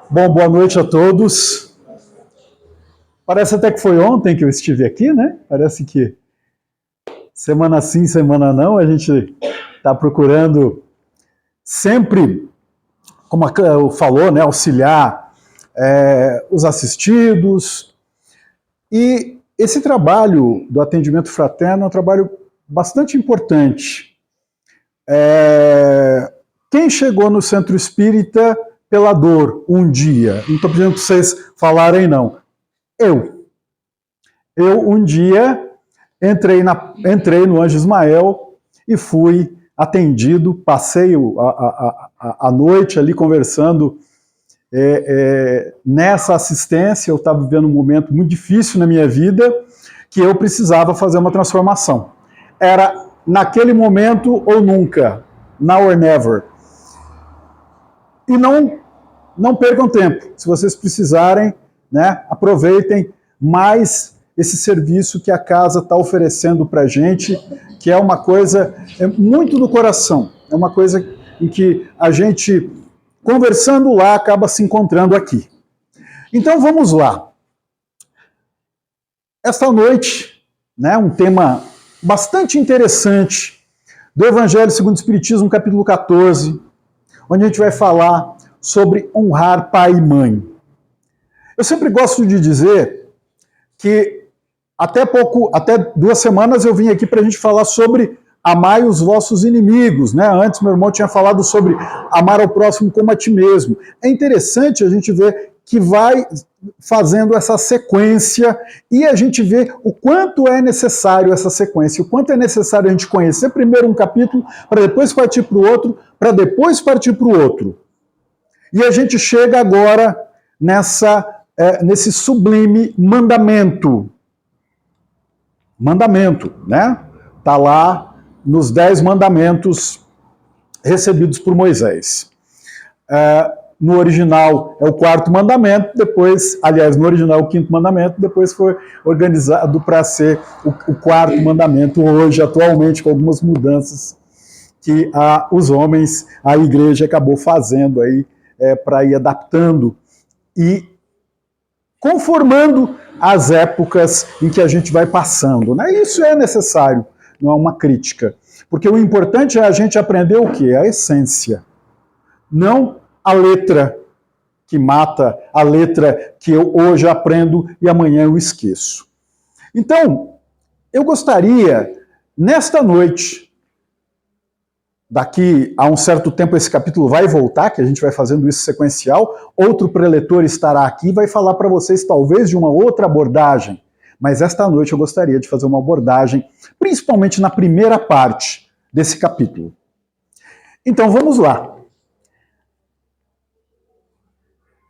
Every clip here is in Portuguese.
Bom, boa noite a todos. Parece até que foi ontem que eu estive aqui, né? Parece que semana sim, semana não, a gente está procurando sempre, como a Cleo falou, né, auxiliar os assistidos. E esse trabalho do atendimento fraterno é um trabalho bastante importante. Quem chegou no centro espírita pela dor um dia, não estou pedindo para vocês falarem não, eu um dia entrei no Anjo Ismael e fui atendido, passei a noite ali conversando nessa assistência. Eu estava vivendo um momento muito difícil na minha vida, que eu precisava fazer uma transformação. Era naquele momento ou nunca, now or never. E não percam tempo. Se vocês precisarem, né, aproveitem mais esse serviço que a casa está oferecendo para a gente, que é uma coisa muito do coração. É uma coisa em que a gente, conversando lá, acaba se encontrando aqui. Então vamos lá. Esta noite, né, um tema bastante interessante do Evangelho segundo o Espiritismo, capítulo 14, onde a gente vai falar sobre honrar pai e mãe. Eu sempre gosto de dizer que até 2 semanas eu vim aqui para a gente falar sobre amai os vossos inimigos, né? Antes meu irmão tinha falado sobre amar ao próximo como a ti mesmo. É interessante a gente ver que vai fazendo essa sequência e a gente vê o quanto é necessário essa sequência, o quanto é necessário a gente conhecer primeiro um capítulo para depois partir para o outro, para depois partir para o outro. E a gente chega agora nesse sublime mandamento. Mandamento, né? Está lá nos 10 mandamentos recebidos por Moisés. No original é o 4º mandamento, depois, aliás, no original é o 5º mandamento, depois foi organizado para ser o 4º mandamento, hoje, atualmente, com algumas mudanças que os homens, a igreja acabou fazendo aí, para ir adaptando e conformando as épocas em que a gente vai passando, né? Isso é necessário, não é uma crítica. Porque o importante é a gente aprender o quê? A essência. Não a letra que mata, a letra que eu hoje aprendo e amanhã eu esqueço. Então, eu gostaria, nesta noite, daqui a um certo tempo esse capítulo vai voltar, que a gente vai fazendo isso sequencial, outro preletor estará aqui e vai falar para vocês talvez de uma outra abordagem, mas esta noite eu gostaria de fazer uma abordagem, principalmente na primeira parte desse capítulo. Então vamos lá.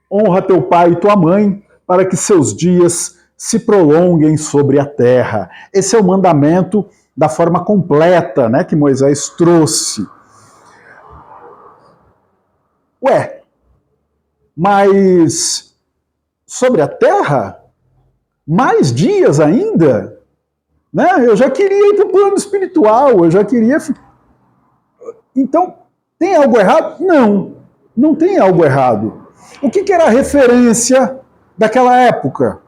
Honra teu pai e tua mãe, para que seus dias se prolonguem sobre a terra. Esse é o mandamento da forma completa, né, que Moisés trouxe. Ué, mas sobre a terra? Mais dias ainda? Né? Eu já queria ir para o plano espiritual, eu já queria... Então, tem algo errado? Não, não tem algo errado. O que era a referência daquela época?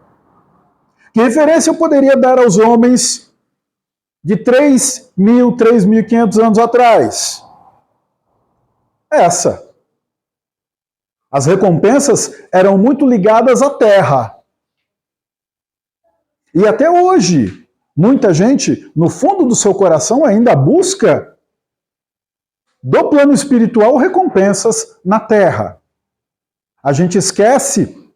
Que referência eu poderia dar aos homens de 3.000, 3.500 anos atrás? Essa. As recompensas eram muito ligadas à terra. E até hoje, muita gente, no fundo do seu coração, ainda busca do plano espiritual recompensas na terra. A gente esquece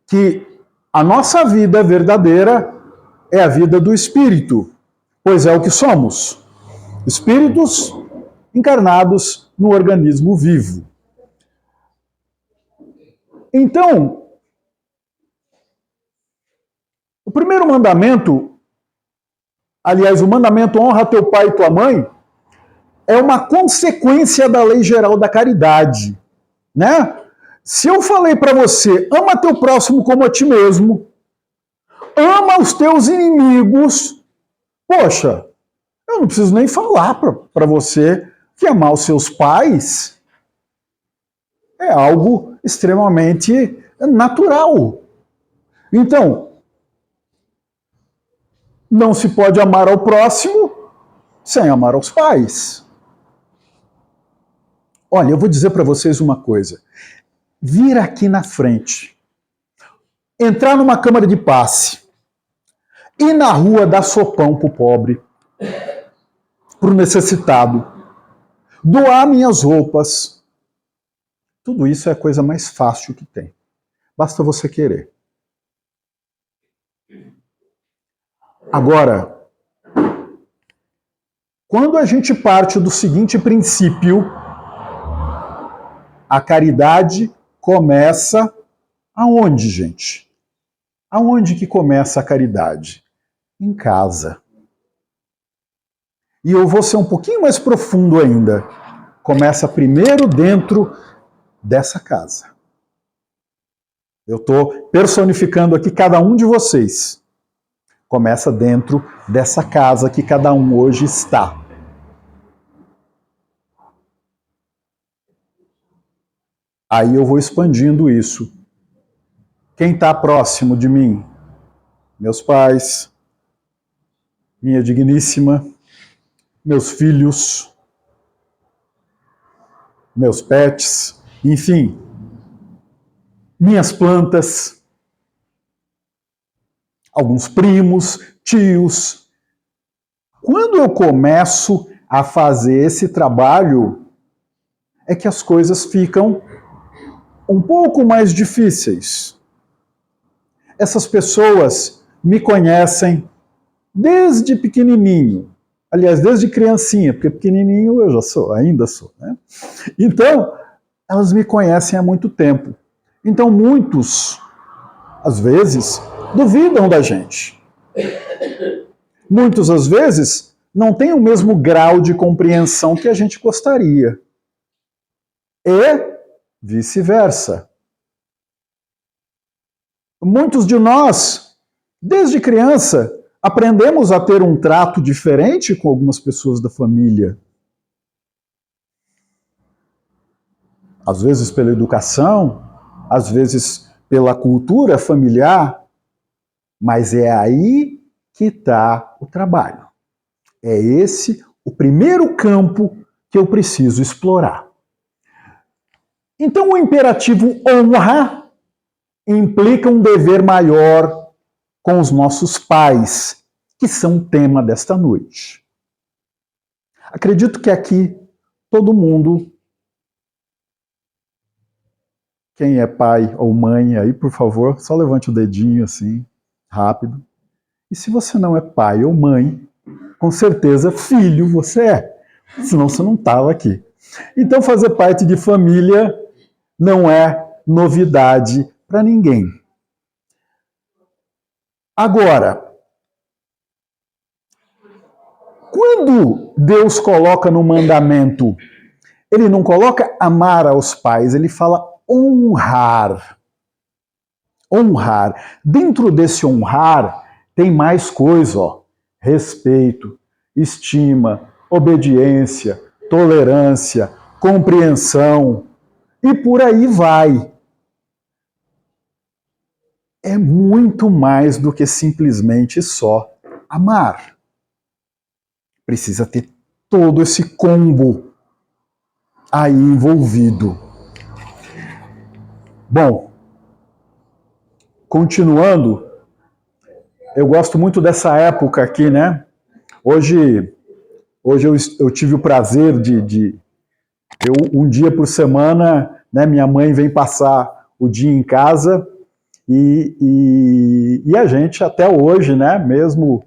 que a nossa vida verdadeira é a vida do espírito, pois é o que somos. Espíritos encarnados no organismo vivo. Então, o primeiro mandamento, aliás, o mandamento honra teu pai e tua mãe, é uma consequência da lei geral da caridade, né? Se eu falei para você, ama teu próximo como a ti mesmo, ama os teus inimigos, poxa, eu não preciso nem falar para você que amar os seus pais é algo extremamente natural. Então, não se pode amar ao próximo sem amar aos pais. Olha, eu vou dizer para vocês uma coisa. Vir aqui na frente, entrar numa câmara de passe, ir na rua dar sopão pro pobre, pro necessitado, doar minhas roupas, tudo isso é a coisa mais fácil que tem. Basta você querer. Agora, quando a gente parte do seguinte princípio, a caridade começa aonde, gente? Aonde que começa a caridade? Em casa. E eu vou ser um pouquinho mais profundo ainda. Começa primeiro dentro dessa casa. Eu estou personificando aqui cada um de vocês. Começa dentro dessa casa que cada um hoje está. Aí eu vou expandindo isso. Quem está próximo de mim? Meus pais, minha digníssima, meus filhos, meus pets, enfim, minhas plantas, alguns primos, tios. Quando eu começo a fazer esse trabalho, é que as coisas ficam um pouco mais difíceis. Essas pessoas me conhecem desde pequenininho. Aliás, desde criancinha, porque pequenininho eu já sou, ainda sou, né? Então, elas me conhecem há muito tempo. Então, muitos, às vezes, duvidam da gente. Muitos, às vezes, não têm o mesmo grau de compreensão que a gente gostaria. E vice-versa. Muitos de nós, desde criança, aprendemos a ter um trato diferente com algumas pessoas da família. Às vezes pela educação, às vezes pela cultura familiar, mas é aí que está o trabalho. É esse o primeiro campo que eu preciso explorar. Então o imperativo honra implica um dever maior com os nossos pais, que são o tema desta noite. Acredito que aqui todo mundo, quem é pai ou mãe aí, por favor, só levante o dedinho assim, rápido. E se você não é pai ou mãe, com certeza filho você é, senão você não estava aqui. Então fazer parte de família não é novidade para ninguém. Agora, quando Deus coloca no mandamento, ele não coloca amar aos pais, ele fala honrar. Honrar. Dentro desse honrar tem mais coisa, ó. Respeito, estima, obediência, tolerância, compreensão e por aí vai. É muito mais do que simplesmente só amar. Precisa ter todo esse combo aí envolvido. Bom, continuando, eu gosto muito dessa época aqui, né? Hoje eu tive o prazer um dia por semana, né, minha mãe vem passar o dia em casa e a gente até hoje, né, mesmo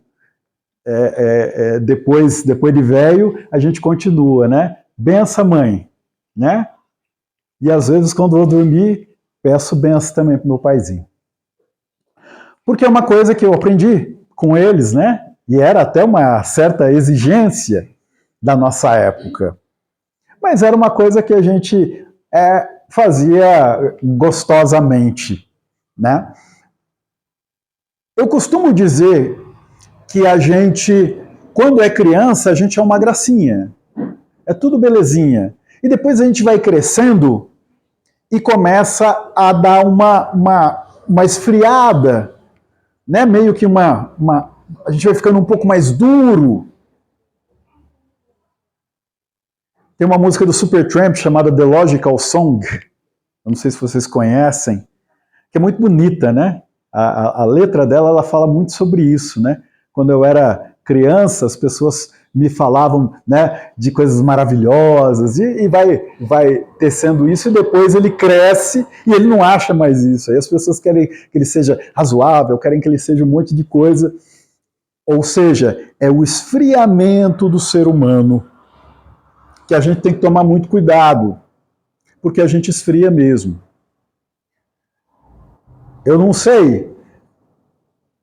depois de velho, a gente continua, né? Benção, mãe, né? E às vezes quando eu vou dormir, peço benção também pro meu paizinho. Porque é uma coisa que eu aprendi com eles, né? E era até uma certa exigência da nossa época. Mas era uma coisa que a gente fazia gostosamente, né? Eu costumo dizer que a gente, quando é criança, a gente é uma gracinha. É tudo belezinha. E depois a gente vai crescendo e começa a dar uma esfriada, né? Meio que a gente vai ficando um pouco mais duro. Tem uma música do Supertramp chamada The Logical Song, eu não sei se vocês conhecem, que é muito bonita, né? A letra dela, ela fala muito sobre isso, né? Quando eu era criança, as pessoas me falavam, né, de coisas maravilhosas, e vai tecendo isso, e depois ele cresce e ele não acha mais isso. Aí as pessoas querem que ele seja razoável, querem que ele seja um monte de coisa. Ou seja, é o esfriamento do ser humano que a gente tem que tomar muito cuidado, porque a gente esfria mesmo. Eu não sei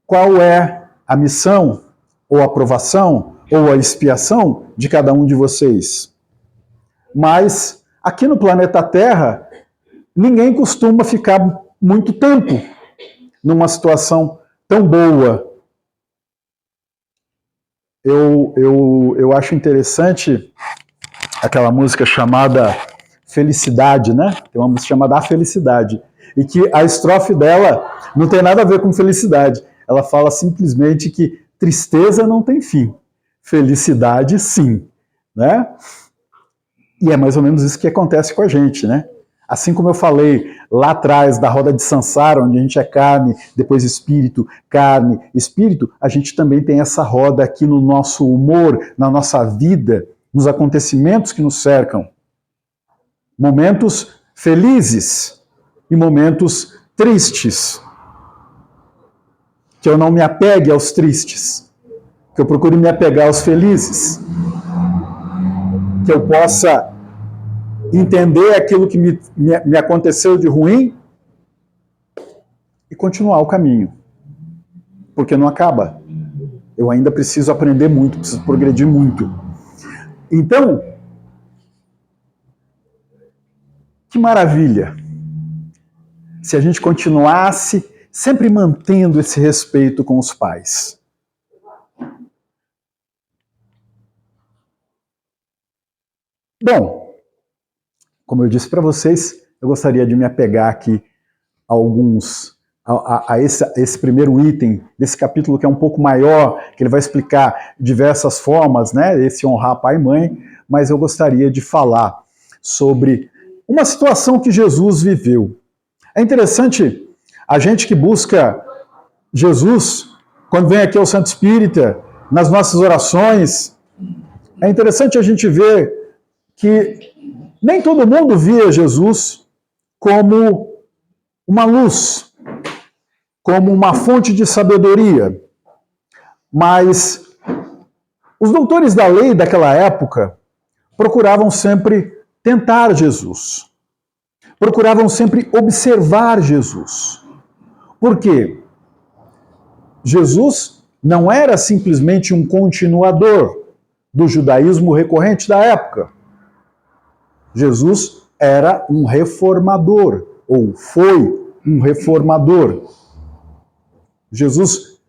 qual é a missão, ou a aprovação, ou a expiação de cada um de vocês. Mas aqui no planeta Terra, ninguém costuma ficar muito tempo numa situação tão boa. Eu acho interessante aquela música chamada Felicidade, né? Tem uma música chamada A Felicidade. E que a estrofe dela não tem nada a ver com felicidade. Ela fala simplesmente que tristeza não tem fim. Felicidade, sim. Né? E é mais ou menos isso que acontece com a gente, né? Assim como eu falei lá atrás da roda de Sansara, onde a gente é carne, depois espírito, carne, espírito, a gente também tem essa roda aqui no nosso humor, na nossa vida, nos acontecimentos que nos cercam. Momentos felizes e momentos tristes. Que eu não me apegue aos tristes, que eu procure me apegar aos felizes, que eu possa entender aquilo que me aconteceu de ruim e continuar o caminho. Porque não acaba. Eu ainda preciso aprender muito, preciso progredir muito. Então, que maravilha se a gente continuasse sempre mantendo esse respeito com os pais. Bom, como eu disse para vocês, eu gostaria de me apegar aqui a esse primeiro item desse capítulo, que é um pouco maior, que ele vai explicar diversas formas, né, esse honrar pai e mãe, mas eu gostaria de falar sobre uma situação que Jesus viveu. É interessante, a gente que busca Jesus, quando vem aqui ao Santo Espírita, nas nossas orações, é interessante a gente ver que nem todo mundo via Jesus como uma luz, como uma fonte de sabedoria. Mas os doutores da lei daquela época procuravam sempre tentar Jesus. Procuravam sempre observar Jesus. Por quê? Jesus não era simplesmente um continuador do judaísmo recorrente da época. Jesus era um reformador, ou foi um reformador. Jesus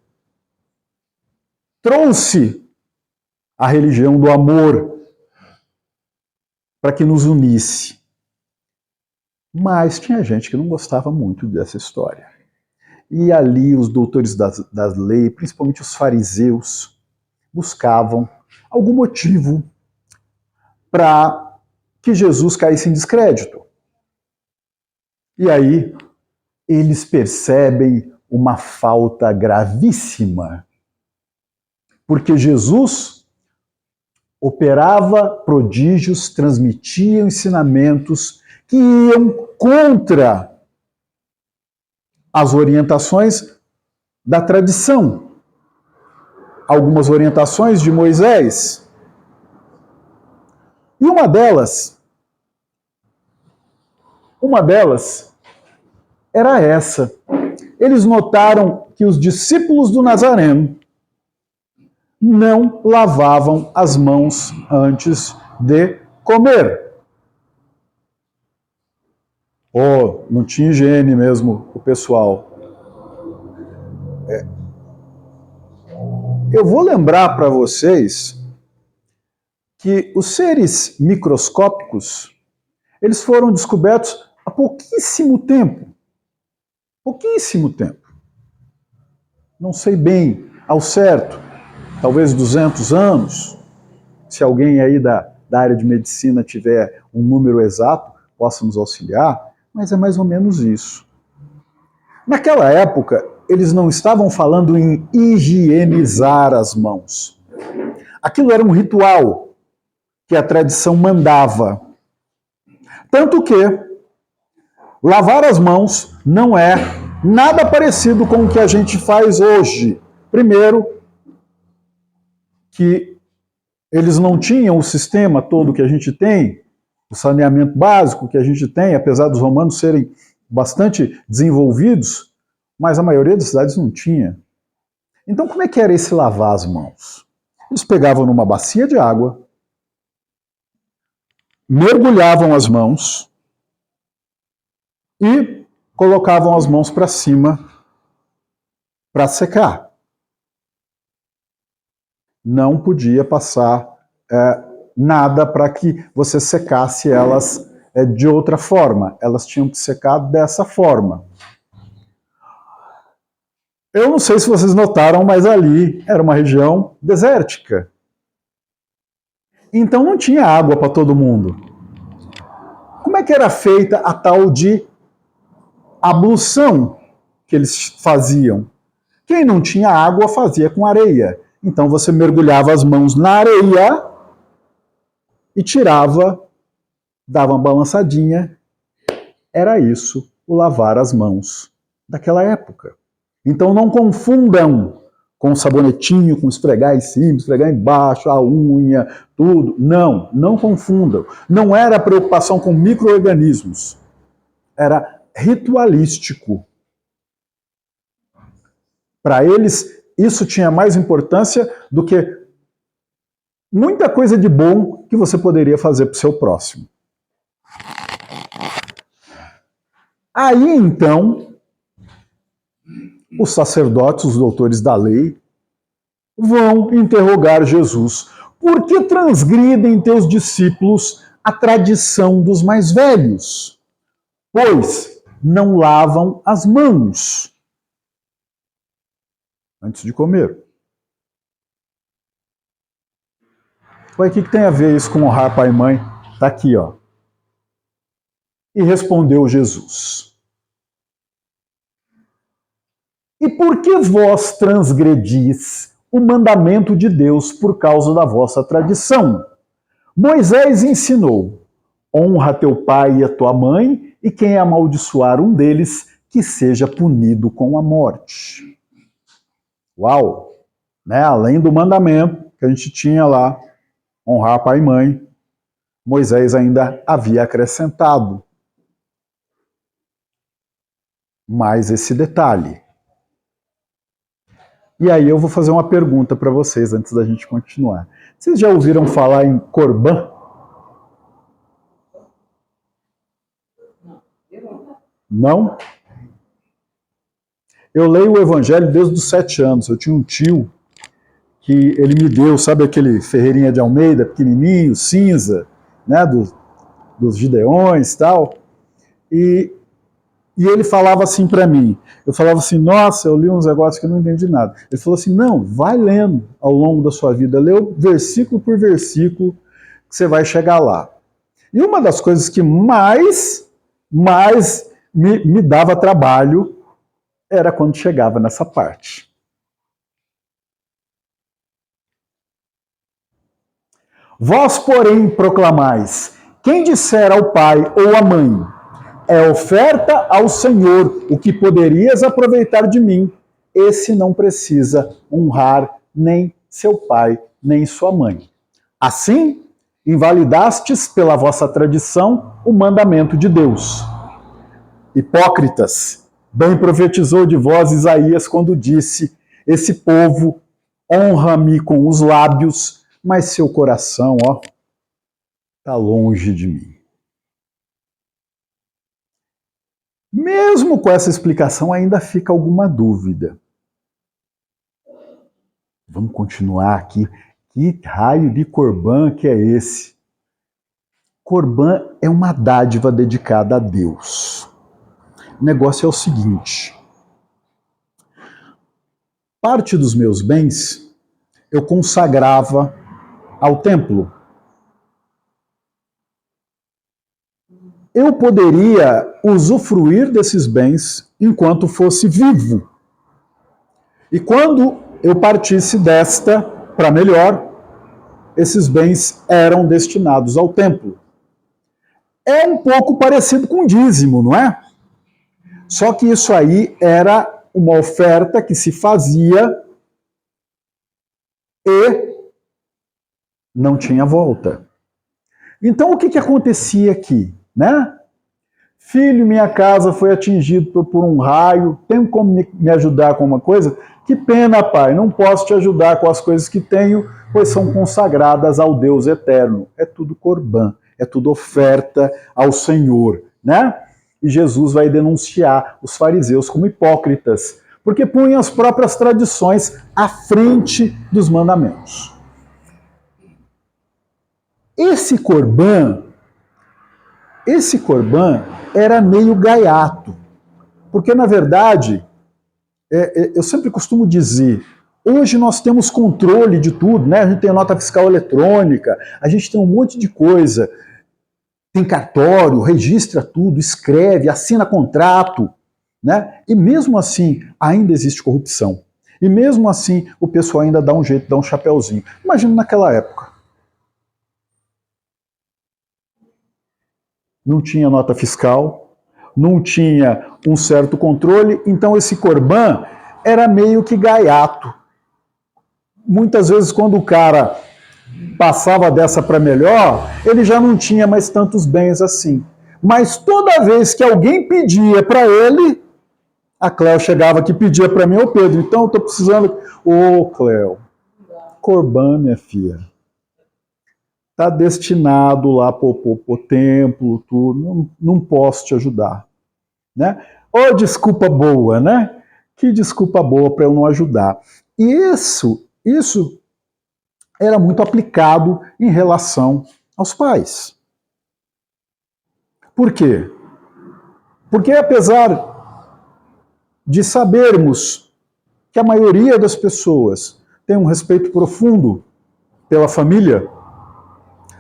trouxe a religião do amor para que nos unisse. Mas tinha gente que não gostava muito dessa história. E ali os doutores da lei, principalmente os fariseus, buscavam algum motivo para que Jesus caísse em descrédito. E aí eles percebem uma falta gravíssima, porque Jesus operava prodígios, transmitia ensinamentos que iam contra as orientações da tradição, algumas orientações de Moisés. E uma delas era essa. Eles notaram que os discípulos do Nazareno não lavavam as mãos antes de comer. Oh, não tinha higiene mesmo o pessoal. Eu vou lembrar para vocês que os seres microscópicos, eles foram descobertos há pouquíssimo tempo. Pouquíssimo tempo. Não sei bem ao certo, talvez 200 anos. Se alguém aí da área de medicina tiver um número exato, possa nos auxiliar, mas é mais ou menos isso. Naquela época, eles não estavam falando em higienizar as mãos. Aquilo era um ritual que a tradição mandava. Tanto que lavar as mãos não é nada parecido com o que a gente faz hoje. Primeiro, que eles não tinham o sistema todo que a gente tem, o saneamento básico que a gente tem, apesar dos romanos serem bastante desenvolvidos, mas a maioria das cidades não tinha. Então, como é que era esse lavar as mãos? Eles pegavam numa bacia de água, mergulhavam as mãos e colocavam as mãos para cima para secar. Não podia passar nada para que você secasse elas de outra forma. Elas tinham que secar dessa forma. Eu não sei se vocês notaram, mas ali era uma região desértica. Então não tinha água para todo mundo. Como é que era feita a tal de ablução que eles faziam? Quem não tinha água fazia com areia. Então você mergulhava as mãos na areia e tirava, dava uma balançadinha. Era isso, o lavar as mãos daquela época. Então não confundam com sabonetinho, com esfregar em cima, esfregar embaixo, a unha, tudo. Não, não confundam. Não era preocupação com micro-organismos. Era ritualístico. Para eles, isso tinha mais importância do que muita coisa de bom que você poderia fazer para o seu próximo. Aí, então, os sacerdotes, os doutores da lei, vão interrogar Jesus. Por que transgridem teus discípulos a tradição dos mais velhos? Pois não lavam as mãos antes de comer. Ué, o que tem a ver isso com honrar pai e mãe? Está aqui, ó. E respondeu Jesus: E por que vós transgredis o mandamento de Deus por causa da vossa tradição? Moisés ensinou: honra teu pai e a tua mãe, e quem amaldiçoar um deles, que seja punido com a morte. Uau! Né? Além do mandamento que a gente tinha lá, honrar pai e mãe, Moisés ainda havia acrescentado mais esse detalhe. E aí eu vou fazer uma pergunta para vocês antes da gente continuar. Vocês já ouviram falar em Corban? Não? Eu leio o Evangelho desde os 7 anos. Eu tinha um tio que ele me deu, sabe aquele Ferreirinha de Almeida, pequenininho, cinza, né, dos Gideões e tal. E ele falava assim para mim. Eu falava assim, nossa, eu li uns negócios que eu não entendi nada. Ele falou assim, não, vai lendo ao longo da sua vida, lê versículo por versículo, que você vai chegar lá. E uma das coisas que mais me dava trabalho era quando chegava nessa parte. Vós, porém, proclamais, quem disser ao pai ou à mãe, é oferta ao Senhor o que poderias aproveitar de mim, esse não precisa honrar nem seu pai, nem sua mãe. Assim, invalidastes pela vossa tradição o mandamento de Deus. Hipócritas, bem profetizou de vós Isaías quando disse, esse povo honra-me com os lábios, mas seu coração, ó, está longe de mim. Mesmo com essa explicação, ainda fica alguma dúvida. Vamos continuar aqui. Que raio de Corban que é esse? Corbã é uma dádiva dedicada a Deus. O negócio é o seguinte: parte dos meus bens eu consagrava ao templo. Eu poderia usufruir desses bens enquanto fosse vivo. E quando eu partisse desta para melhor, esses bens eram destinados ao templo. É um pouco parecido com dízimo, não é? Só que isso aí era uma oferta que se fazia e não tinha volta. Então o que acontecia aqui, né? Filho, minha casa foi atingida por um raio, tem como me ajudar com uma coisa? Que pena, pai, não posso te ajudar com as coisas que tenho, pois são consagradas ao Deus eterno. É tudo corbã, é tudo oferta ao Senhor, né? E Jesus vai denunciar os fariseus como hipócritas, porque punham as próprias tradições à frente dos mandamentos. Esse corbã era meio gaiato, porque na verdade, eu sempre costumo dizer, hoje nós temos controle de tudo, né? A gente tem a nota fiscal eletrônica, a gente tem um monte de coisa, tem cartório, registra tudo, escreve, assina contrato, né? E mesmo assim ainda existe corrupção. E mesmo assim o pessoal ainda dá um jeito, dá um chapéuzinho. Imagina naquela época. Não tinha nota fiscal, não tinha um certo controle, então esse corbã era meio que gaiato. Muitas vezes quando o cara passava dessa para melhor, ele já não tinha mais tantos bens assim. Mas toda vez que alguém pedia para ele, a Cléo chegava aqui e pedia para mim, ô Pedro, então eu estou precisando... Ô Cléo, corbã, minha filha, está destinado lá para o templo, tudo, não posso te ajudar. Né? Ô, desculpa boa, né? Que desculpa boa para eu não ajudar. E isso era muito aplicado em relação aos pais. Por quê? Porque apesar de sabermos que a maioria das pessoas tem um respeito profundo pela família,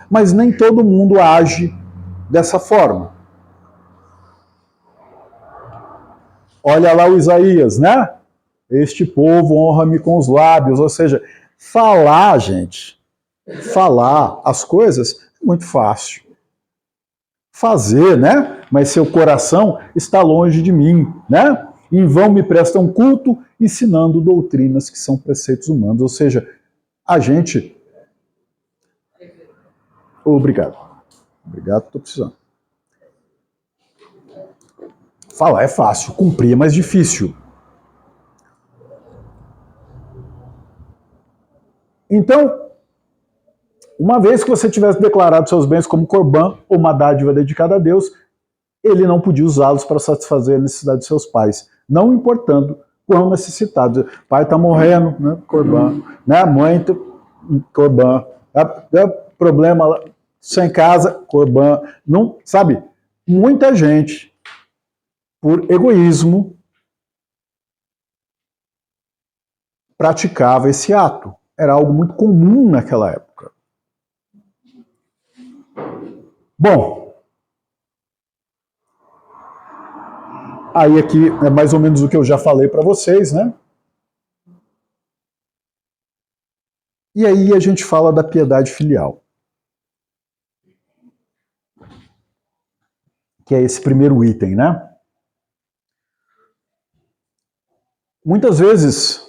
mas nem todo mundo age dessa forma. Olha lá o Isaías, né? Este povo honra-me com os lábios, ou seja, falar, gente, falar as coisas é muito fácil. Fazer, né? Mas seu coração está longe de mim, né? Em vão me prestam culto, ensinando doutrinas que são preceitos humanos. Ou seja, a gente... Obrigado. Obrigado, estou precisando. Falar é fácil, cumprir é mais difícil. Então, uma vez que você tivesse declarado seus bens como corbã, ou uma dádiva dedicada a Deus, ele não podia usá-los para satisfazer a necessidade de seus pais, não importando quão necessitados. O pai está morrendo, né? Corbã. Né? A mãe, corbã. Problema sem casa, corbã. Não, sabe? Muita gente, por egoísmo, praticava esse ato. Era algo muito comum naquela época. Bom, aí aqui é mais ou menos o que eu já falei para vocês, né? E aí a gente fala da piedade filial, que é esse primeiro item, né? Muitas vezes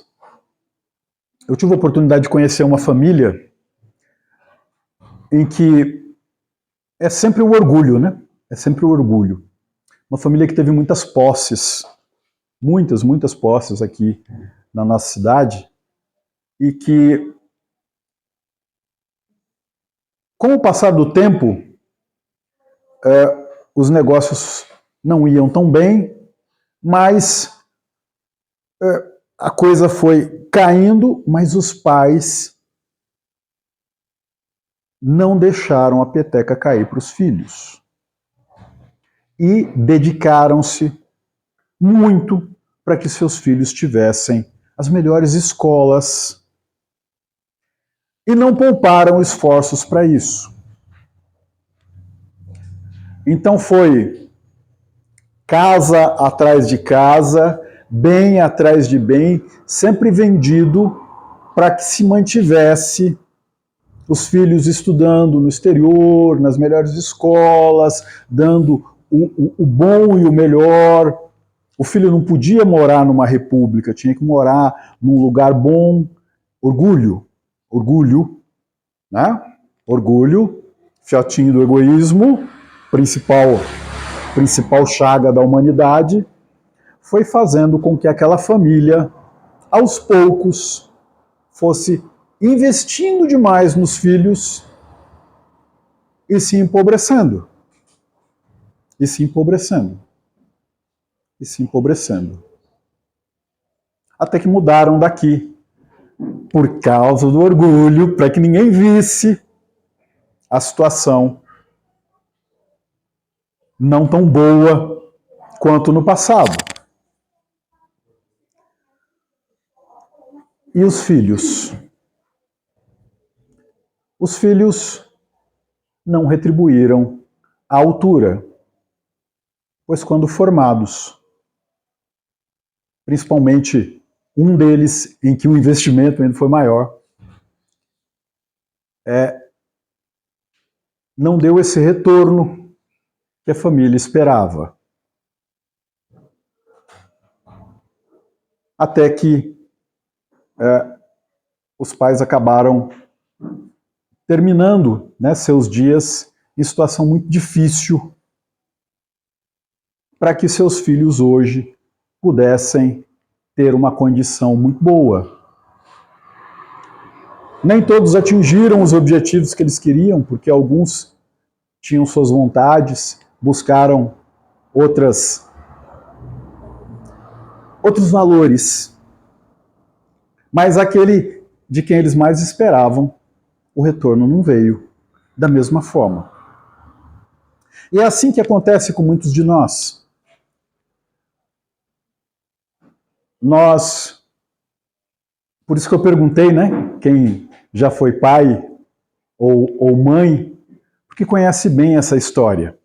eu tive a oportunidade de conhecer uma família em que é sempre o orgulho, né? É sempre o orgulho. Uma família que teve muitas posses, muitas posses aqui na nossa cidade, e que, com o passar do tempo, os negócios não iam tão bem, mas a coisa foi caindo, mas os pais não deixaram a peteca cair para os filhos. E dedicaram-se muito para que seus filhos tivessem as melhores escolas e não pouparam esforços para isso. Então foi casa atrás de casa, bem atrás de bem, sempre vendido para que se mantivesse os filhos estudando no exterior, nas melhores escolas, dando o bom e o melhor. O filho não podia morar numa república, tinha que morar num lugar bom. Orgulho, né? Orgulho, fiotinho do egoísmo, principal chaga da humanidade, foi fazendo com que aquela família, aos poucos, fosse investindo demais nos filhos e se empobrecendo. E se empobrecendo. E se empobrecendo. Até que mudaram daqui, por causa do orgulho, para que ninguém visse a situação não tão boa quanto no passado. E os filhos? Os filhos não retribuíram à altura, pois quando formados, principalmente um deles em que o investimento ainda foi maior, não deu esse retorno que a família esperava. Até que os pais acabaram terminando, né, seus dias em situação muito difícil para que seus filhos hoje pudessem ter uma condição muito boa. Nem todos atingiram os objetivos que eles queriam, porque alguns tinham suas vontades, buscaram outros valores. Mas aquele de quem eles mais esperavam, o retorno não veio da mesma forma. E é assim que acontece com muitos de nós. Por isso que eu perguntei, né, quem já foi pai ou mãe, porque conhece bem essa história.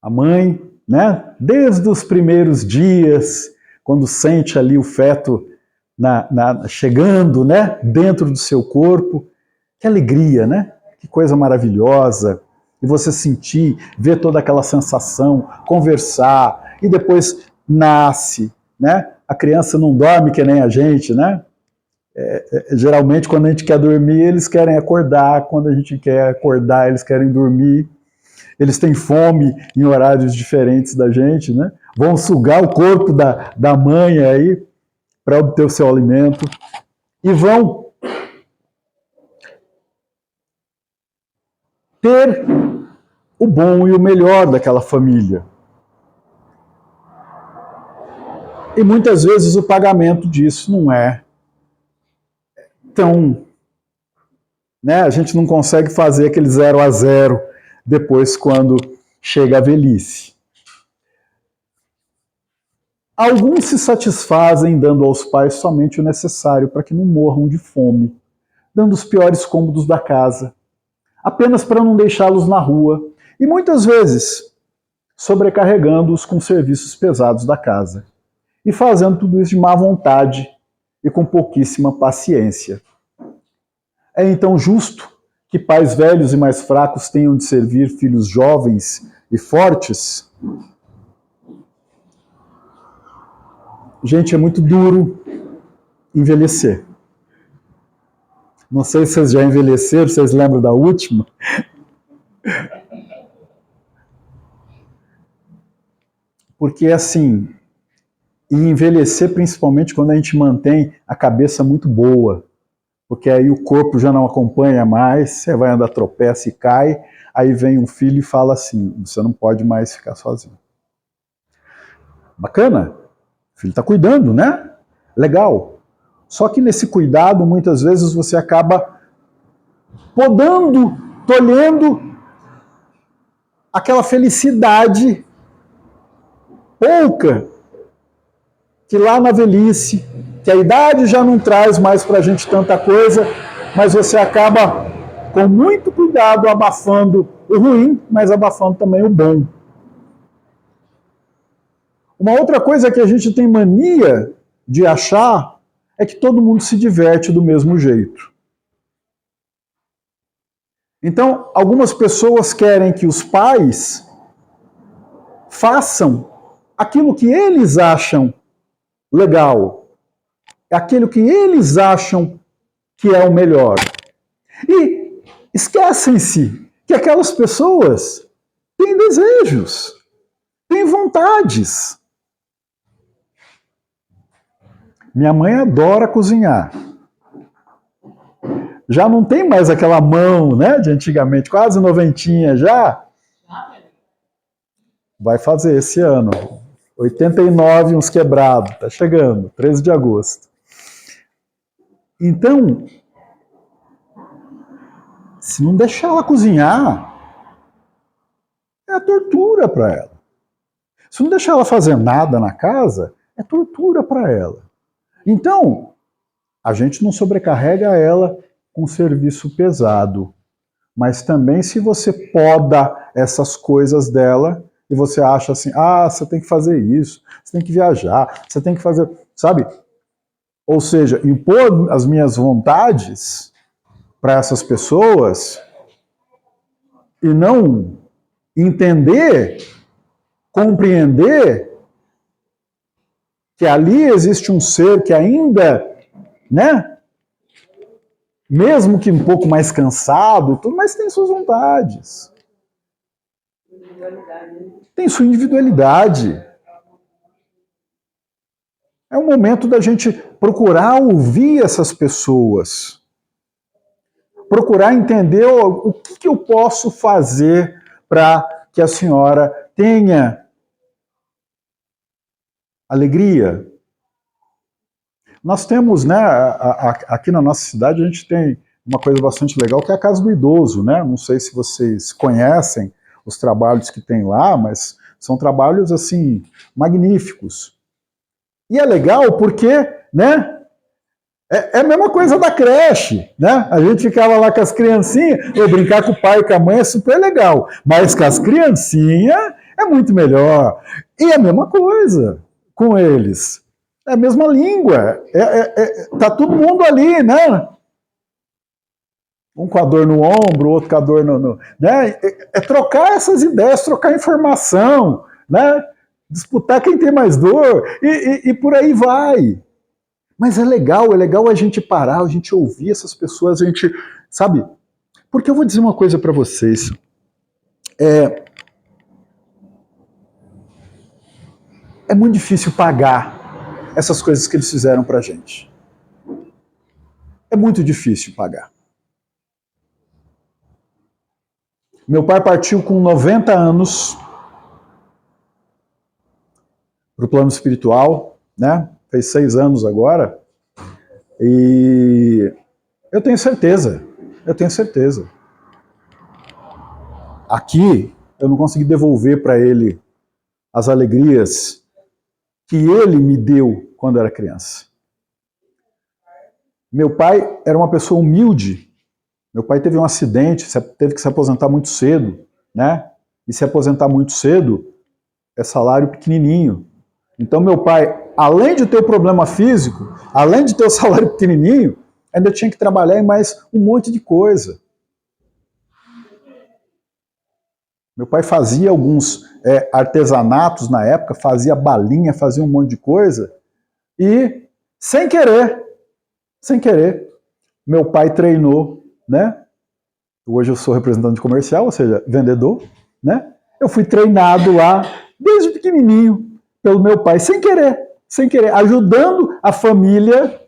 A mãe, né, desde os primeiros dias, quando sente ali o feto chegando, né, dentro do seu corpo, que alegria, né? Que coisa maravilhosa. E você sentir, ver toda aquela sensação, conversar, e depois nasce, né? A criança não dorme que nem a gente, né? Geralmente, quando a gente quer dormir, eles querem acordar. Quando a gente quer acordar, eles querem dormir. Eles têm fome em horários diferentes da gente, né? Vão sugar o corpo da mãe aí para obter o seu alimento. E vão ter o bom e o melhor daquela família. E muitas vezes o pagamento disso não é tão... né? A gente não consegue fazer aquele 0 a 0 depois quando chega a velhice. Alguns se satisfazem dando aos pais somente o necessário para que não morram de fome, dando os piores cômodos da casa, apenas para não deixá-los na rua, e muitas vezes sobrecarregando-os com serviços pesados da casa, e fazendo tudo isso de má vontade e com pouquíssima paciência. É então justo que pais velhos e mais fracos tenham de servir filhos jovens e fortes? Gente, é muito duro envelhecer. Não sei se vocês já envelheceram, vocês lembram da última? Porque, assim, e envelhecer principalmente quando a gente mantém a cabeça muito boa, porque aí o corpo já não acompanha mais, você vai andar, tropeça e cai, aí vem um filho e fala assim, você não pode mais ficar sozinho. Bacana? O filho está cuidando, né? Legal. Só que nesse cuidado, muitas vezes você acaba podando, tolhendo aquela felicidade pouca que lá na velhice, que a idade já não traz mais pra gente tanta coisa, mas você acaba com muito cuidado abafando o ruim, mas abafando também o bom. Uma outra coisa que a gente tem mania de achar é que todo mundo se diverte do mesmo jeito. Então, algumas pessoas querem que os pais façam aquilo que eles acham legal, aquilo que eles acham que é o melhor. E esquecem-se que aquelas pessoas têm desejos, têm vontades. Minha mãe adora cozinhar. Já não tem mais aquela mão, né, de antigamente, quase noventinha já. Vai fazer esse ano. 89, uns quebrados, tá chegando, 13 de agosto. Então, se não deixar ela cozinhar, é tortura para ela. Se não deixar ela fazer nada na casa, é tortura para ela. Então, a gente não sobrecarrega ela com serviço pesado. Mas também se você poda essas coisas dela e você acha assim, você tem que fazer isso, você tem que viajar, você tem que fazer, sabe? Ou seja, impor as minhas vontades para essas pessoas e não entender, compreender que ali existe um ser que ainda, né? Mesmo que um pouco mais cansado, tudo, mas tem suas vontades. Tem sua individualidade. É o momento da gente procurar ouvir essas pessoas. Procurar entender o que eu posso fazer para que a senhora tenha alegria. Nós temos, né, aqui na nossa cidade, a gente tem uma coisa bastante legal, que é a Casa do Idoso, né? Não sei se vocês conhecem os trabalhos que tem lá, mas são trabalhos, assim, magníficos. E é legal porque, né, é a mesma coisa da creche, né? A gente ficava lá com as criancinhas, brincar com o pai e com a mãe é super legal, mas com as criancinhas é muito melhor. E é a mesma coisa com eles. É a mesma língua. Tá todo mundo ali, né? Um com a dor no ombro, outro com a dor no né? É trocar essas ideias, trocar informação, né? Disputar quem tem mais dor e por aí vai. Mas é legal a gente parar, a gente ouvir essas pessoas, a gente, sabe? Porque eu vou dizer uma coisa para vocês. É muito difícil pagar essas coisas que eles fizeram pra gente. É muito difícil pagar. Meu pai partiu com 90 anos para o plano espiritual, né? Fez 6 anos agora. E eu tenho certeza. Aqui, eu não consegui devolver para ele as alegrias que ele me deu quando era criança. Meu pai era uma pessoa humilde. Meu pai teve um acidente, teve que se aposentar muito cedo, né? E se aposentar muito cedo é salário pequenininho. Então meu pai, além de ter o problema físico, além de ter o salário pequenininho, ainda tinha que trabalhar em mais um monte de coisa. Meu pai fazia alguns artesanatos na época, fazia balinha, fazia um monte de coisa, e sem querer, meu pai treinou, né? Hoje eu sou representante comercial, ou seja, vendedor, né? Eu fui treinado lá, desde pequenininho, pelo meu pai, sem querer, ajudando a família,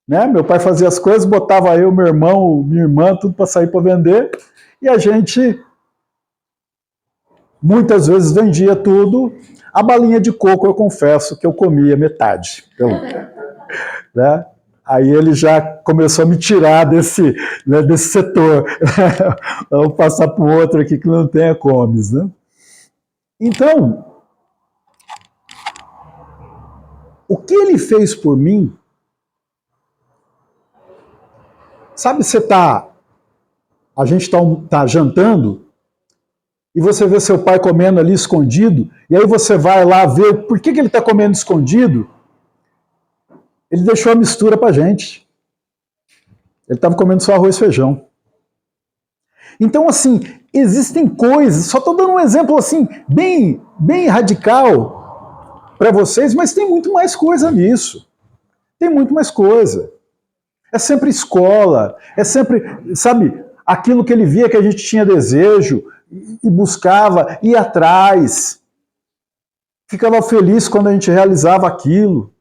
né? Meu pai fazia as coisas, botava eu, meu irmão, minha irmã, tudo para sair para vender, e a gente muitas vezes vendia tudo. A balinha de coco, eu confesso que eu comia metade, né? Aí ele já começou a me tirar desse, né, desse setor. Vamos passar para o outro aqui que não tem a Comes, né? Então, o que ele fez por mim, sabe, a gente tá jantando e você vê seu pai comendo ali escondido, e aí você vai lá ver por que ele está comendo escondido. Ele deixou a mistura pra gente. Ele estava comendo só arroz e feijão. Então, assim, existem coisas, só estou dando um exemplo assim, bem radical para vocês, mas tem muito mais coisa nisso. Tem muito mais coisa. É sempre escola, é sempre, sabe, aquilo que ele via que a gente tinha desejo e buscava, ia atrás. Ficava feliz quando a gente realizava aquilo.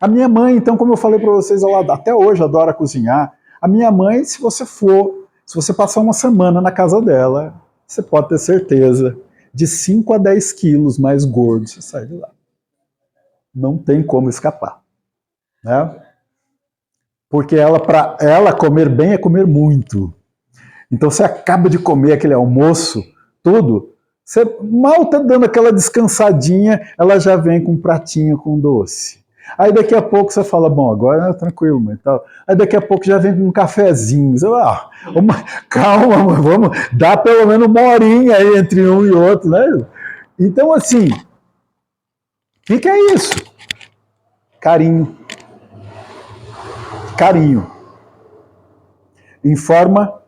A minha mãe, então, como eu falei para vocês, ela até hoje adora cozinhar. A minha mãe, se você passar uma semana na casa dela, você pode ter certeza, de 5 a 10 quilos mais gordo você sai de lá. Não tem como escapar. Né? Porque para ela comer bem é comer muito. Então você acaba de comer aquele almoço, tudo, você mal está dando aquela descansadinha, ela já vem com um pratinho com doce. Aí daqui a pouco você fala, bom, agora é tranquilo, mas tal. Aí daqui a pouco já vem com um cafezinho. Você fala, calma, vamos dar pelo menos uma horinha aí entre um e outro, né? Então, assim, o que é isso? Carinho. Carinho. Em forma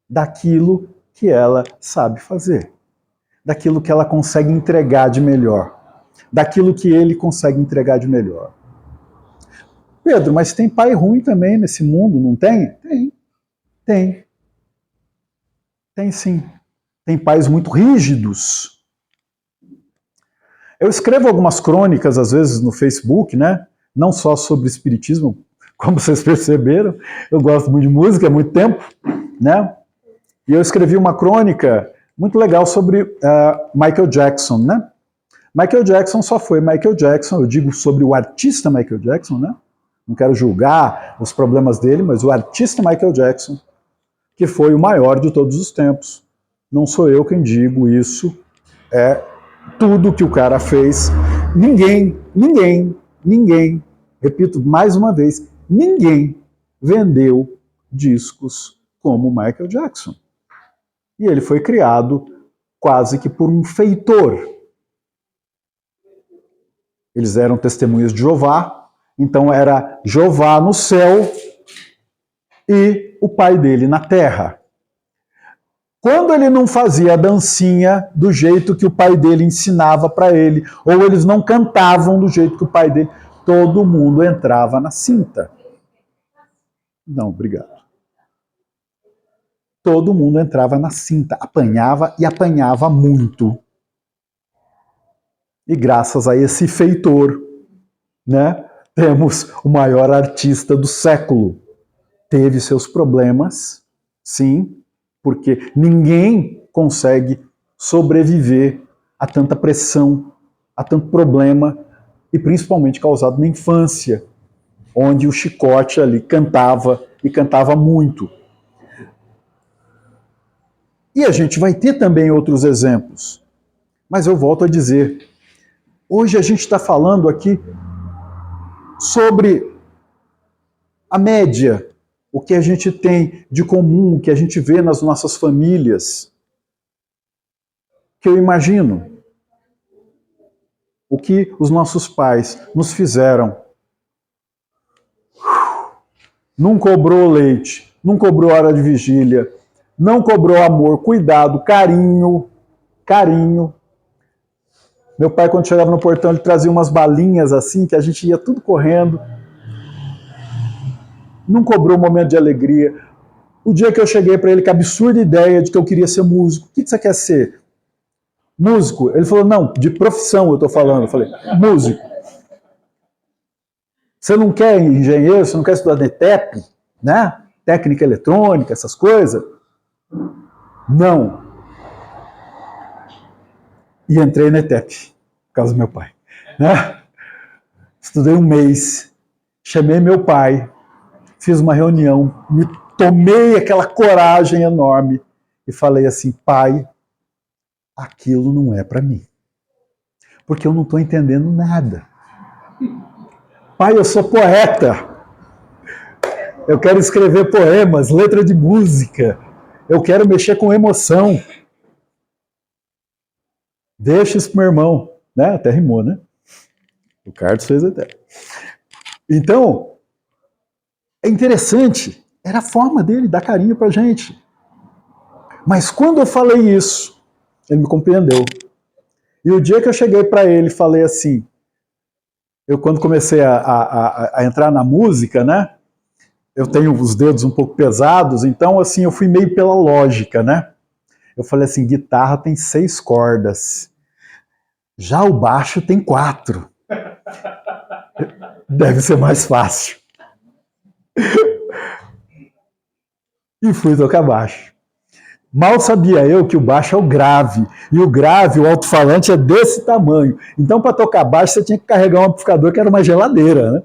daquilo que ela sabe fazer. Daquilo que ela consegue entregar de melhor. Daquilo que ele consegue entregar de melhor. Pedro, mas tem pai ruim também nesse mundo, não tem? Tem. Tem sim. Tem pais muito rígidos. Eu escrevo algumas crônicas, às vezes, no Facebook, né? Não só sobre espiritismo, como vocês perceberam. Eu gosto muito de música há muito tempo, né? E eu escrevi uma crônica muito legal sobre Michael Jackson, né? Michael Jackson só foi Michael Jackson, eu digo sobre o artista Michael Jackson, né? Não quero julgar os problemas dele, mas o artista Michael Jackson, que foi o maior de todos os tempos. Não sou eu quem digo isso, é tudo que o cara fez. Ninguém, repito mais uma vez, ninguém vendeu discos como Michael Jackson. E ele foi criado quase que por um feitor. Eles eram testemunhas de Jeová, então era Jeová no céu e o pai dele na terra. Quando ele não fazia a dancinha do jeito que o pai dele ensinava para ele, ou eles não cantavam do jeito que o pai dele, todo mundo entrava na cinta. Não, obrigado. Todo mundo entrava na cinta, apanhava e apanhava muito. E graças a esse feitor, né, temos o maior artista do século. Teve seus problemas, sim, porque ninguém consegue sobreviver a tanta pressão, a tanto problema, e principalmente causado na infância, onde o chicote ali cantava, e cantava muito. E a gente vai ter também outros exemplos. Mas eu volto a dizer, hoje a gente está falando aqui sobre a média, o que a gente tem de comum, o que a gente vê nas nossas famílias, que eu imagino o que os nossos pais nos fizeram. Não cobrou leite, não cobrou hora de vigília, não cobrou amor, cuidado, carinho. Meu pai, quando chegava no portão, ele trazia umas balinhas assim, que a gente ia tudo correndo. Não cobrou um momento de alegria. O dia que eu cheguei para ele com a absurda ideia de que eu queria ser músico. O que você quer ser? Músico. Ele falou, não, de profissão eu estou falando. Eu falei, músico. Você não quer engenheiro? Você não quer estudar DTEP? Né? Técnica eletrônica, essas coisas? Não. E entrei na ETEP, por causa do meu pai. Né? Estudei um mês. chamei meu pai, fiz uma reunião, me tomei aquela coragem enorme e falei assim: pai, aquilo não é para mim. Porque eu não estou entendendo nada. Pai, eu sou poeta. Eu quero escrever poemas, letra de música. Eu quero mexer com emoção. Deixa isso pro meu irmão. Né? Até rimou, né? O Carlos fez até. Então, é interessante. Era a forma dele dar carinho pra gente. Mas quando eu falei isso, ele me compreendeu. E o dia que eu cheguei para ele e falei assim, eu quando comecei a entrar na música, né? Eu tenho os dedos um pouco pesados, então assim, eu fui meio pela lógica, né? Eu falei assim, guitarra tem 6 cordas, já o baixo tem 4. Deve ser mais fácil. E fui tocar baixo. Mal sabia eu que o baixo é o grave, e o grave, o alto-falante é desse tamanho. Então, para tocar baixo, você tinha que carregar um amplificador que era uma geladeira, né?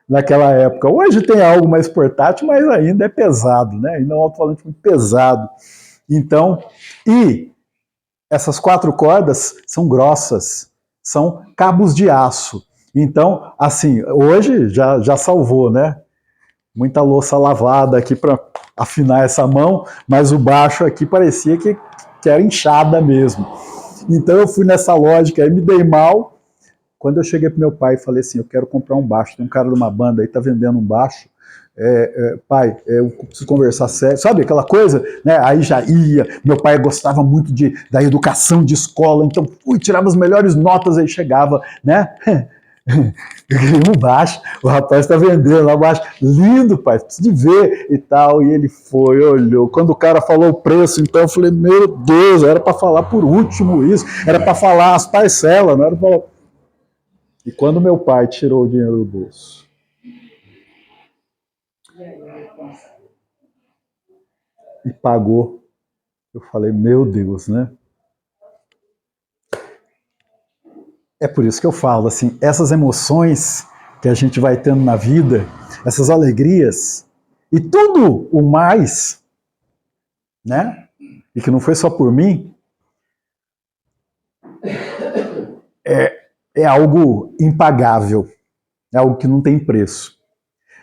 Naquela época. Hoje tem algo mais portátil, mas ainda é pesado, né? Ainda é um alto-falante muito pesado. Então, e essas 4 cordas são grossas, são cabos de aço. Então, assim, hoje já salvou, né? Muita louça lavada aqui para afinar essa mão, mas o baixo aqui parecia que era inchada mesmo. Então eu fui nessa lógica, aí me dei mal. Quando eu cheguei pro meu pai e falei assim, eu quero comprar um baixo, tem um cara de uma banda aí, tá vendendo um baixo, pai, eu preciso conversar sério, sabe aquela coisa, né? Aí já ia, meu pai gostava muito da educação de escola, então tirava as melhores notas, aí chegava, né? Eu queria um baixo, o rapaz está vendendo lá baixo, lindo, pai, precisa de ver e tal. E ele foi, olhou. Quando o cara falou o preço, então eu falei, meu Deus, era para falar por último isso, era para falar as parcelas, não era para falar. E quando meu pai tirou o dinheiro do bolso e pagou, eu falei, meu Deus, né? É por isso que eu falo, assim, essas emoções que a gente vai tendo na vida, essas alegrias, e tudo o mais, né? E que não foi só por mim, é algo impagável, é algo que não tem preço.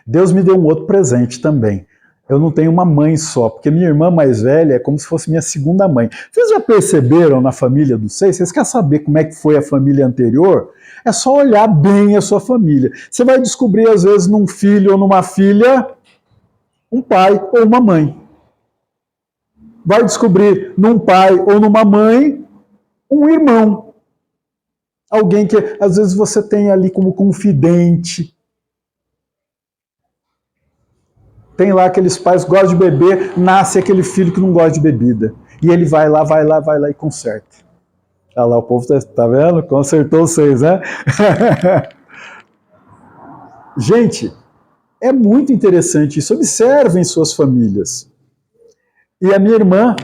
Deus me deu um outro presente também. Eu não tenho uma mãe só, porque minha irmã mais velha é como se fosse minha segunda mãe. Vocês já perceberam na família dos 6? Vocês querem saber como é que foi a família anterior? É só olhar bem a sua família. Você vai descobrir, às vezes, num filho ou numa filha, um pai ou uma mãe. Vai descobrir num pai ou numa mãe, um irmão. Alguém que, às vezes, você tem ali como confidente. Tem lá aqueles pais que gostam de beber, nasce aquele filho que não gosta de bebida. E ele vai lá e conserta. Olha lá, o povo tá vendo? Consertou vocês, né? Gente, é muito interessante isso. Observem suas famílias. E a minha irmã,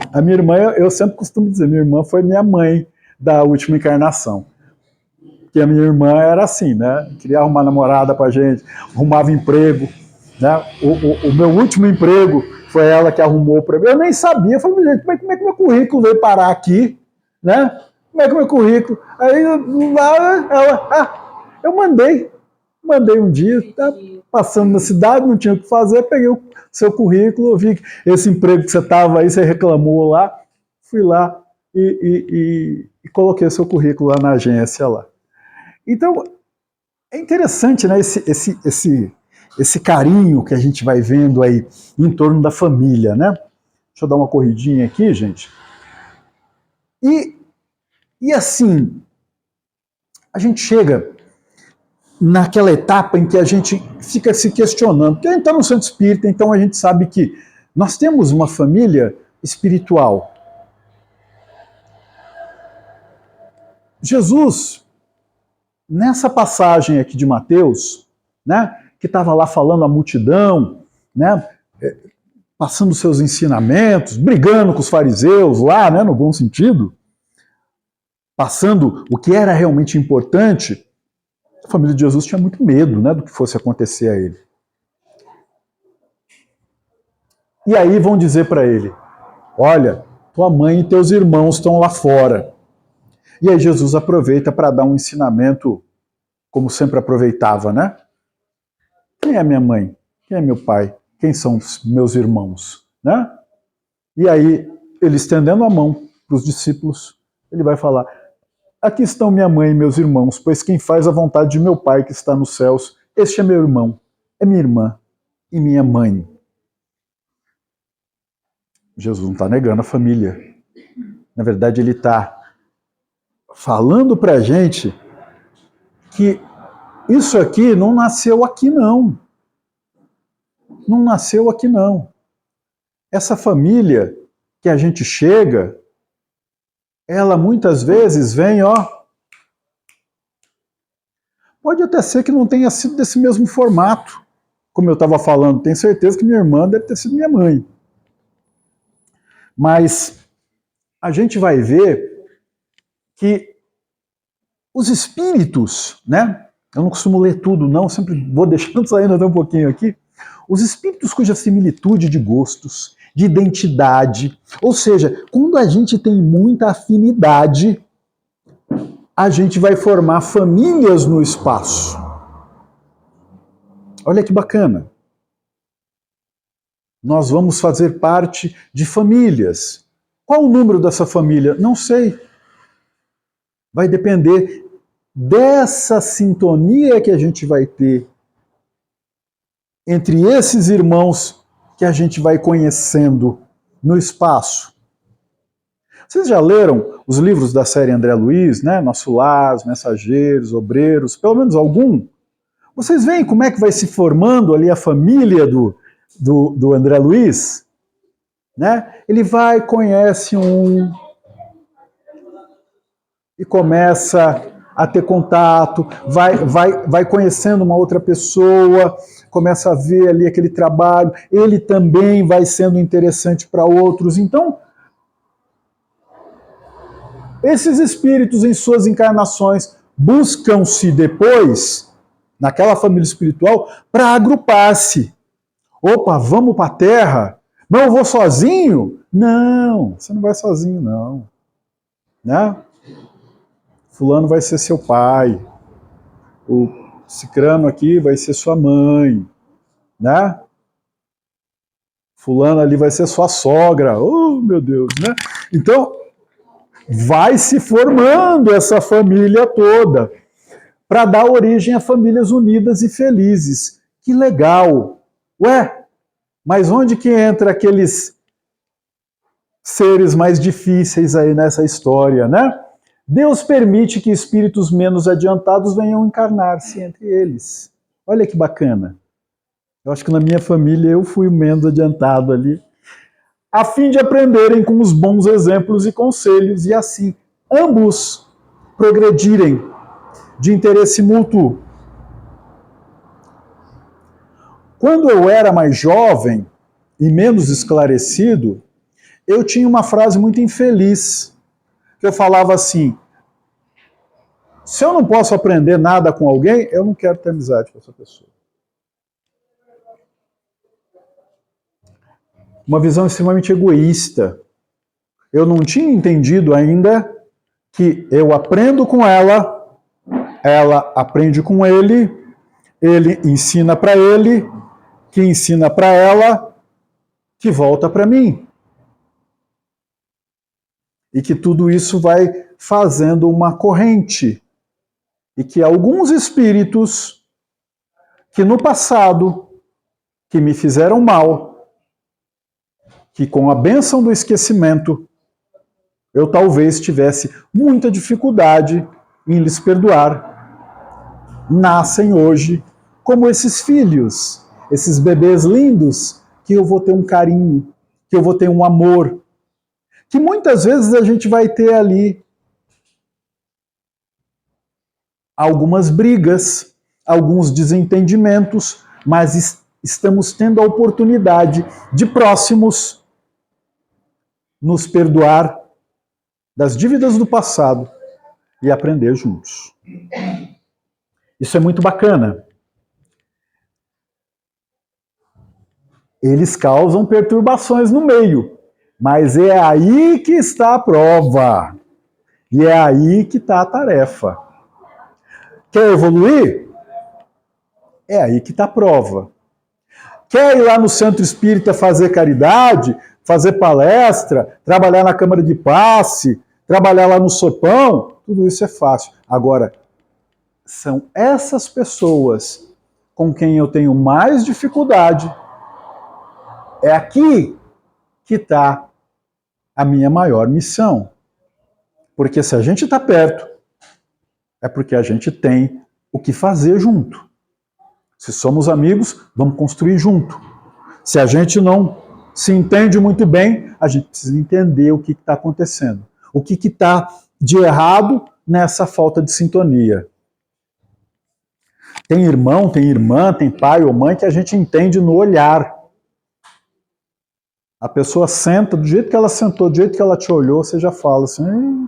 eu sempre costumo dizer, minha irmã foi minha mãe da última encarnação. Porque a minha irmã era assim, né? Queria arrumar namorada pra gente, arrumava emprego. Né? O meu último emprego foi ela que arrumou para mim. Eu nem sabia. Eu falei, gente, como é que meu currículo veio parar aqui? Né? Como é que meu currículo? Aí lá ela, eu mandei um dia, tá passando na cidade, não tinha o que fazer, peguei o seu currículo, vi que esse emprego que você estava aí, você reclamou lá, fui lá e coloquei o seu currículo lá na agência lá. Então, é interessante, né, esse carinho que a gente vai vendo aí em torno da família, né? Deixa eu dar uma corridinha aqui, gente. E assim, a gente chega naquela etapa em que a gente fica se questionando. Porque a gente está no centro espírita, então a gente sabe que nós temos uma família espiritual. Jesus, nessa passagem aqui de Mateus, né, que estava lá falando à multidão, né, passando seus ensinamentos, brigando com os fariseus lá, né, no bom sentido, passando o que era realmente importante, A família de Jesus tinha muito medo, né, do que fosse acontecer a ele. E aí vão dizer para ele, olha, tua mãe e teus irmãos estão lá fora. E aí Jesus aproveita para dar um ensinamento, como sempre aproveitava, né? Quem é minha mãe? Quem é meu pai? Quem são os meus irmãos? Né? E aí, ele estendendo a mão para os discípulos, ele vai falar, aqui estão minha mãe e meus irmãos, pois quem faz a vontade de meu pai que está nos céus, este é meu irmão, é minha irmã e minha mãe. Jesus não está negando a família. Na verdade, ele está falando para a gente que isso aqui não nasceu aqui, não. Não nasceu aqui, não. Essa família que a gente chega, ela muitas vezes vem, ó. Pode até ser que não tenha sido desse mesmo formato. Como eu estava falando, tenho certeza que minha irmã deve ter sido minha mãe. Mas a gente vai ver que os espíritos, né? Eu não costumo ler tudo, não, sempre vou deixando saindo até um pouquinho aqui. Os espíritos cuja similitude de gostos, de identidade, ou seja, quando a gente tem muita afinidade, a gente vai formar famílias no espaço. Olha que bacana. Nós vamos fazer parte de famílias. Qual o número dessa família? Não sei. Vai depender dessa sintonia que a gente vai ter entre esses irmãos que a gente vai conhecendo no espaço. Vocês já leram os livros da série André Luiz, né? Nosso Lar, Os Mensageiros, Obreiros, pelo menos algum? Vocês veem como é que vai se formando ali a família do André Luiz? Né? Ele vai, conhece um e começa a ter contato, vai conhecendo uma outra pessoa, começa a ver ali aquele trabalho, ele também vai sendo interessante para outros. Então, esses espíritos em suas encarnações buscam-se depois, naquela família espiritual, para agrupar-se. Opa, vamos para a Terra? Não, eu vou sozinho? Não, você não vai sozinho, não. Né? Fulano vai ser seu pai. O cicrano aqui vai ser sua mãe. Né? Fulano ali vai ser sua sogra. Oh, meu Deus, né? Então, vai se formando essa família toda para dar origem a famílias unidas e felizes. Que legal! Ué, mas onde que entra aqueles seres mais difíceis aí nessa história, né? Deus permite que espíritos menos adiantados venham encarnar-se entre eles. Olha que bacana. Eu acho que na minha família eu fui o menos adiantado ali, a fim de aprenderem com os bons exemplos e conselhos e assim ambos progredirem de interesse mútuo. Quando eu era mais jovem e menos esclarecido, eu tinha uma frase muito infeliz, que eu falava assim, se eu não posso aprender nada com alguém, eu não quero ter amizade com essa pessoa. Uma visão extremamente egoísta. Eu não tinha entendido ainda que eu aprendo com ela aprende com ele ensina para ele, que ensina para ela, que volta para mim. E que tudo isso vai fazendo uma corrente. E que alguns espíritos que no passado, que me fizeram mal, que com a bênção do esquecimento, eu talvez tivesse muita dificuldade em lhes perdoar, nascem hoje como esses filhos, esses bebês lindos, que eu vou ter um carinho, que eu vou ter um amor, que muitas vezes a gente vai ter ali algumas brigas, alguns desentendimentos, mas estamos tendo a oportunidade de próximos nos perdoar das dívidas do passado e aprender juntos. Isso é muito bacana. Eles causam perturbações no meio, mas é aí que está a prova. E é aí que está a tarefa. Quer evoluir? É aí que está a prova. Quer ir lá no centro espírita fazer caridade, fazer palestra, trabalhar na Câmara de Passe, trabalhar lá no Sopão? Tudo isso é fácil. Agora, são essas pessoas com quem eu tenho mais dificuldade. É aqui que está a minha maior missão. Porque se a gente está perto, é porque a gente tem o que fazer junto. Se somos amigos, vamos construir junto. Se a gente não se entende muito bem, a gente precisa entender o que está acontecendo. O que está de errado nessa falta de sintonia. Tem irmão, tem irmã, tem pai ou mãe que a gente entende no olhar. A pessoa senta, do jeito que ela sentou, do jeito que ela te olhou, você já fala assim,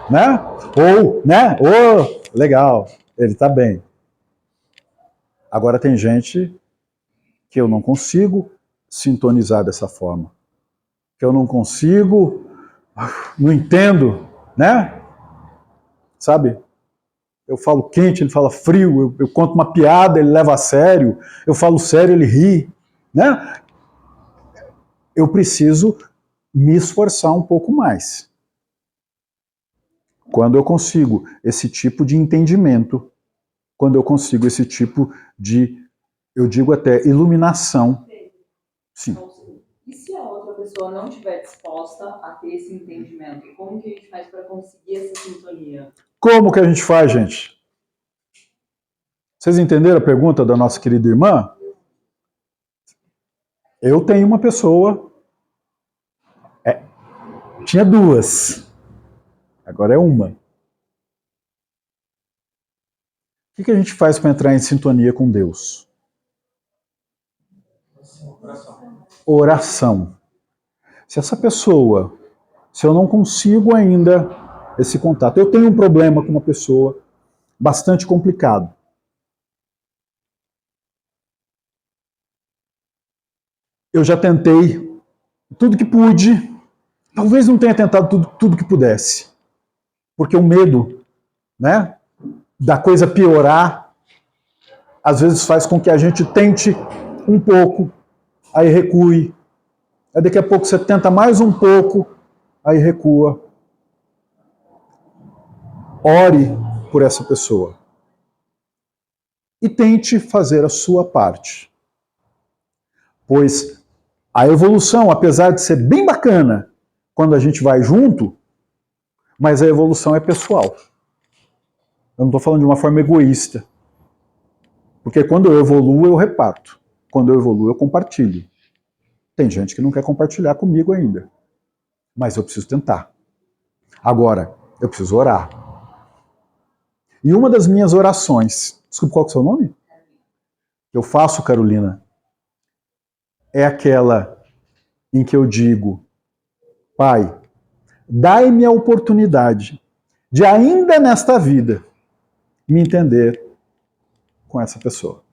né? Ou, né? Legal, ele tá bem. Agora tem gente que eu não consigo sintonizar dessa forma. Que eu não consigo, não entendo, né? Sabe? Eu falo quente, ele fala frio, eu conto uma piada, ele leva a sério, eu falo sério, ele ri, né? Eu preciso me esforçar um pouco mais. Quando eu consigo esse tipo de entendimento, quando eu consigo esse tipo de, eu digo até, iluminação. Sim. E se a outra pessoa não estiver disposta a ter esse entendimento? Como que a gente faz para conseguir essa sintonia? Como que a gente faz, gente? Vocês entenderam a pergunta da nossa querida irmã? Eu tenho uma pessoa, tinha duas, agora é uma. O que a gente faz para entrar em sintonia com Deus? Oração. Se essa pessoa, se eu não consigo ainda esse contato, eu tenho um problema com uma pessoa bastante complicado. Eu já tentei tudo que pude, talvez não tenha tentado tudo que pudesse, porque o medo, né, da coisa piorar, às vezes faz com que a gente tente um pouco, aí recue, aí daqui a pouco você tenta mais um pouco, aí recua. Ore por essa pessoa e tente fazer a sua parte, pois a evolução, apesar de ser bem bacana quando a gente vai junto, mas a evolução é pessoal. Eu não estou falando de uma forma egoísta. Porque quando eu evoluo, eu reparto. Quando eu evoluo, eu compartilho. Tem gente que não quer compartilhar comigo ainda. Mas eu preciso tentar. Agora, eu preciso orar. E uma das minhas orações, desculpa, qual que é o seu nome? Eu faço, Carolina, é aquela em que eu digo, Pai, dai-me a oportunidade de ainda nesta vida me entender com essa pessoa.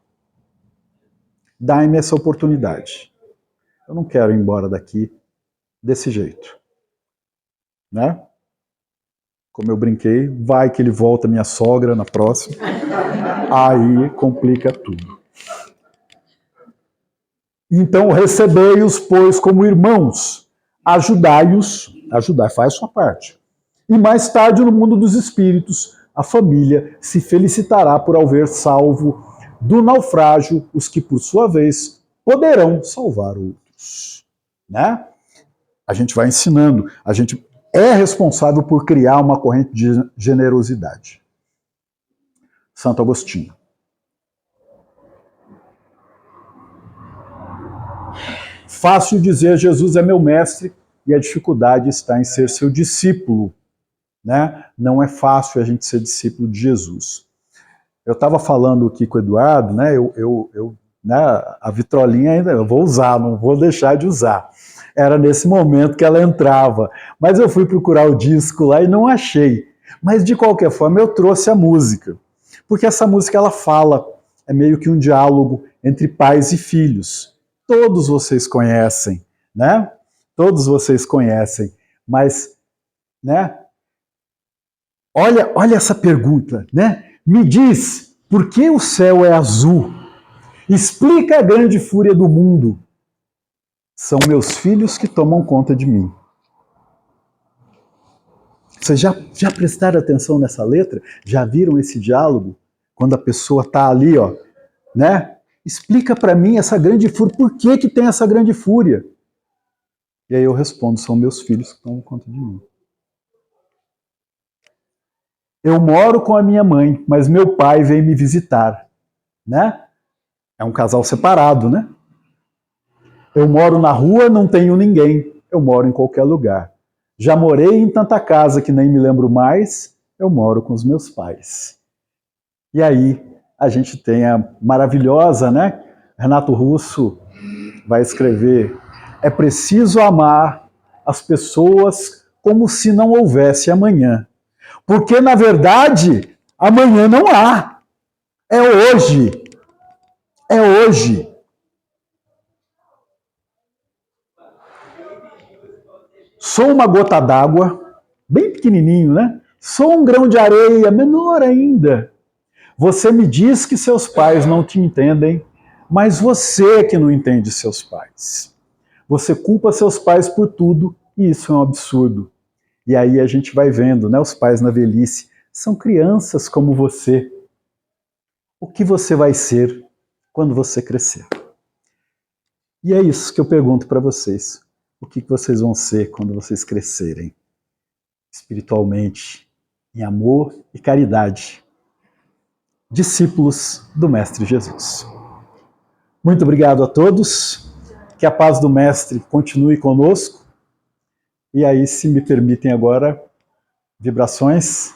Dai-me essa oportunidade. Eu não quero ir embora daqui desse jeito. Né? Como eu brinquei, vai que ele volta minha sogra na próxima. Aí complica tudo. Então, recebei-os, pois, como irmãos. Ajudai-os, ajudar, faz sua parte. E mais tarde, no mundo dos espíritos, a família se felicitará por haver salvo do naufrágio os que, por sua vez, poderão salvar outros. Né? A gente vai ensinando, a gente é responsável por criar uma corrente de generosidade. Santo Agostinho. Fácil dizer Jesus é meu mestre e a dificuldade está em ser seu discípulo. Né? Não é fácil a gente ser discípulo de Jesus. Eu estava falando aqui com o Eduardo, né? Né? A vitrolinha ainda eu vou usar, não vou deixar de usar. Era nesse momento que ela entrava. Mas eu fui procurar o disco lá e não achei. Mas de qualquer forma eu trouxe a música. Porque essa música ela fala, é meio que um diálogo entre pais e filhos. Todos vocês conhecem, né? Todos vocês conhecem, mas, né? Olha essa pergunta, né? Me diz, por que o céu é azul? Explica a grande fúria do mundo. São meus filhos que tomam conta de mim. Vocês já prestaram atenção nessa letra? Já viram esse diálogo? Quando a pessoa está ali, ó, né? Explica para mim essa grande fúria. Por que tem essa grande fúria? E aí eu respondo, são meus filhos que tomam conta de mim. Eu moro com a minha mãe, mas meu pai vem me visitar, né? É um casal separado, né? Eu moro na rua, não tenho ninguém. Eu moro em qualquer lugar. Já morei em tanta casa que nem me lembro mais. Eu moro com os meus pais. E aí a gente tem a maravilhosa, né? Renato Russo vai escrever: é preciso amar as pessoas como se não houvesse amanhã. Porque, na verdade, amanhã não há. É hoje. É hoje. Sou uma gota d'água, bem pequenininho, né? Sou um grão de areia, menor ainda. Você me diz que seus pais não te entendem, mas você que não entende seus pais. Você culpa seus pais por tudo e isso é um absurdo. E aí a gente vai vendo, né? Os pais na velhice são crianças como você. O que você vai ser quando você crescer? E é isso que eu pergunto para vocês. O que vocês vão ser quando vocês crescerem? Espiritualmente, em amor e caridade. Discípulos do Mestre Jesus. Muito obrigado a todos. Que a paz do Mestre continue conosco. E aí, se me permitem agora, vibrações.